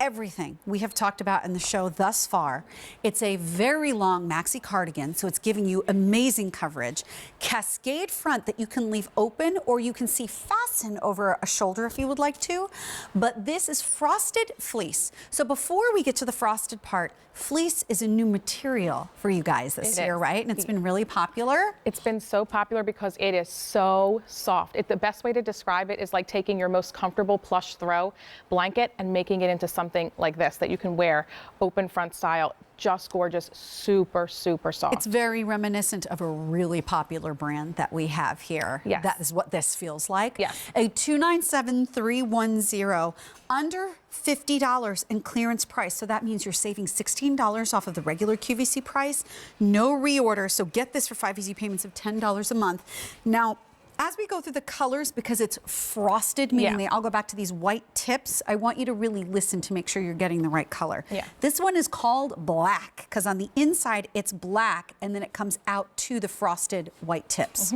everything we have talked about in the show thus far. It's a very long maxi cardigan, so it's giving you amazing coverage. Cascade front that you can leave open, or you can see fasten over a shoulder if you would like to. But this is frosted fleece. So before we get to the frosted part, fleece is a new material for you guys this year, right? And it's been really popular. It's been so popular because it is so soft. The best way to describe it is like taking your most comfortable plush throw blanket and making it into something like this that you can wear open front style. Just gorgeous, super, super soft. It's very reminiscent of a really popular brand that we have here. Yes. That is what this feels like. Yes. A $297,310, under $50 in clearance price. So that means you're saving $16 off of the regular QVC price. No reorder. So get this for 5 easy payments of $10 a month. Now, as we go through the colors, because it's frosted, meaning they all go back to these white tips, I want you to really listen to make sure you're getting the right color. This one is called black, because on the inside it's black, and then it comes out to the frosted white tips.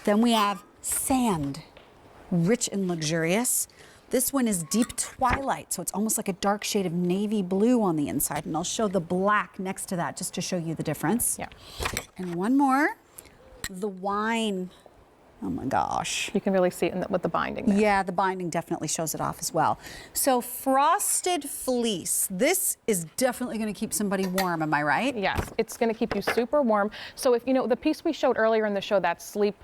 Then we have sand, rich and luxurious. This one is deep twilight, so it's almost like a dark shade of navy blue on the inside, and I'll show the black next to that just to show you the difference. And one more, the wine. Oh my gosh. You can really see it with the binding there. Yeah, the binding definitely shows it off as well. So frosted fleece, this is definitely going to keep somebody warm, am I right? Yes, it's going to keep you super warm. So if you know the piece we showed earlier in the show, that sleep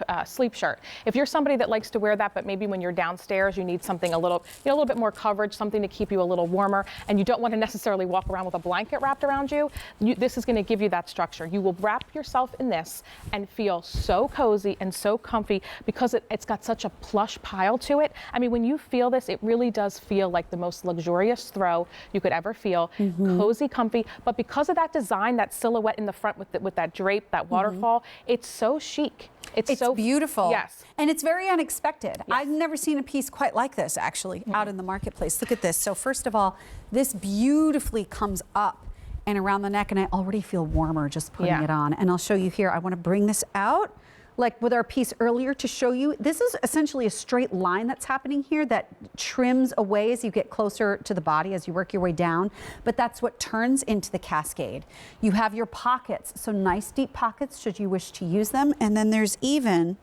shirt, if you're somebody that likes to wear that, but maybe when you're downstairs you need something a little bit more coverage, something to keep you a little warmer, and you don't want to necessarily walk around with a blanket wrapped around you, this is going to give you that structure. You will wrap yourself in this and feel so cozy and so comfy, because it's got such a plush pile to it. I mean, when you feel this, it really does feel like the most luxurious throw you could ever feel. Cozy, comfy, but because of that design, that silhouette in the front with that drape, that waterfall, it's so chic. It's so beautiful. Yes. And it's very unexpected. I've never seen a piece quite like this, actually, out in the marketplace. Look at this. So first of all, this beautifully comes up and around the neck, and I already feel warmer just putting it on. And I'll show you here. I want to bring this out, like with our piece earlier, to show you. This is essentially a straight line that's happening here that trims away as you get closer to the body, as you work your way down. But that's what turns into the cascade. You have your pockets, so nice deep pockets should you wish to use them. And then there's even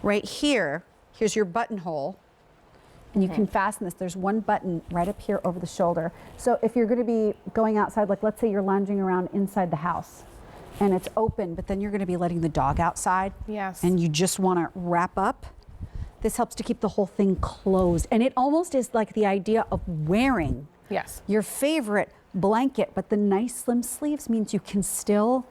right here, here's your buttonhole. And you can fasten this. There's one button right up here over the shoulder. So if you're going to be going outside, like let's say you're lounging around inside the house, and it's open, but then you're going to be letting the dog outside. And you just want to wrap up. This helps to keep the whole thing closed. And it almost is like the idea of wearing your favorite blanket, but the nice slim sleeves means you can still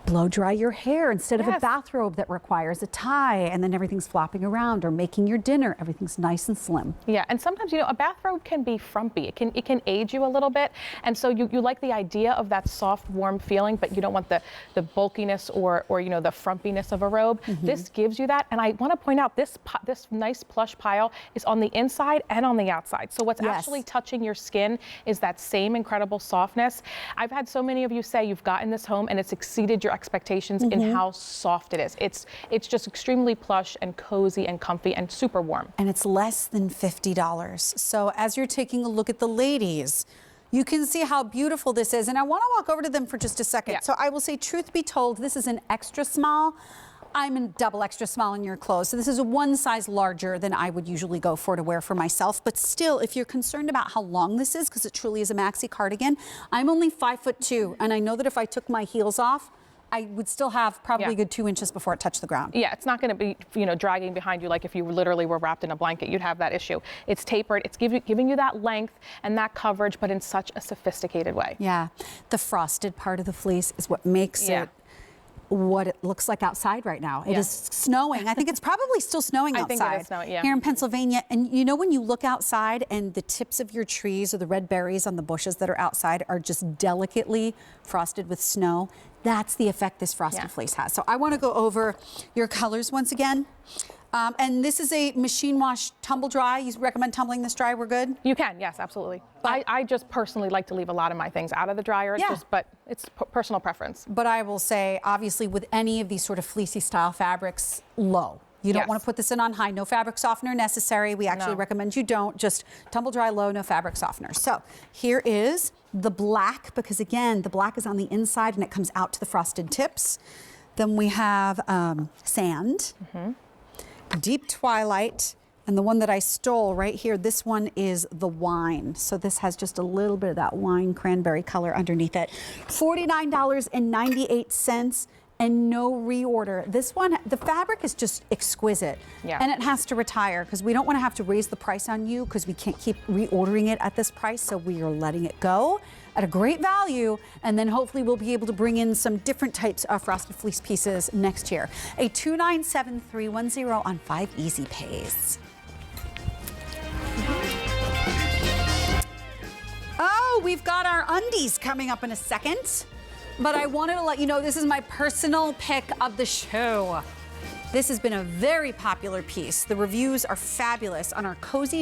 blow dry your hair instead of a bathrobe that requires a tie and then everything's flopping around, or making your dinner, everything's nice and slim. Yeah, and sometimes, you know, a bathrobe can be frumpy. It can age you a little bit, and so you like the idea of that soft, warm feeling, but you don't want the bulkiness or you know, the frumpiness of a robe. This gives you that, and I want to point out this nice plush pile is on the inside and on the outside. So what's actually touching your skin is that same incredible softness. I've had so many of you say you've gotten this home and it's exceeded your expectations in how soft it is. It's just extremely plush and cozy and comfy and super warm. And it's less than $50. So as you're taking a look at the ladies, you can see how beautiful this is. And I want to walk over to them for just a second. So I will say, truth be told, this is an extra small. I'm in double extra small in your clothes. So this is a one size larger than I would usually go for to wear for myself. But still, if you're concerned about how long this is, because it truly is a maxi cardigan, I'm only 5'2", and I know that if I took my heels off, I would still have probably a good 2 inches before it touched the ground. Yeah, it's not going to be, you know, dragging behind you like if you literally were wrapped in a blanket. You'd have that issue. It's tapered. It's giving you that length and that coverage, but in such a sophisticated way. Yeah, the frosted part of the fleece is what makes it what it looks like outside right now. It is snowing. I think it's probably still snowing outside. I think it is snowing, here in Pennsylvania. And you know, when you look outside and the tips of your trees or the red berries on the bushes that are outside are just delicately frosted with snow, that's the effect this frosted fleece has. So I want to go over your colors once again. And this is a machine wash tumble dry. You recommend tumbling this dry? We're good? You can, yes, absolutely. I just personally like to leave a lot of my things out of the dryer, but it's personal preference. But I will say, obviously, with any of these sort of fleecy style fabrics, low. You don't Yes. want to put this in on high. No fabric softener necessary. We actually No. recommend you don't. Just tumble dry low, no fabric softener. So here is the black, because again, the black is on the inside and it comes out to the frosted tips. Then we have sand, deep twilight, and the one that I stole right here, this one is the wine. So this has just a little bit of that wine cranberry color underneath it. $49.98 and no reorder. This one, the fabric is just exquisite. Yeah. And it has to retire because we don't want to have to raise the price on you because we can't keep reordering it at this price. So we are letting it go at a great value, and then hopefully we'll be able to bring in some different types of frosted fleece pieces next year. A $297,310 on 5 easy pays. Oh, we've got our undies coming up in a second, but I wanted to let you know this is my personal pick of the show. This has been a very popular piece. The reviews are fabulous on our cozy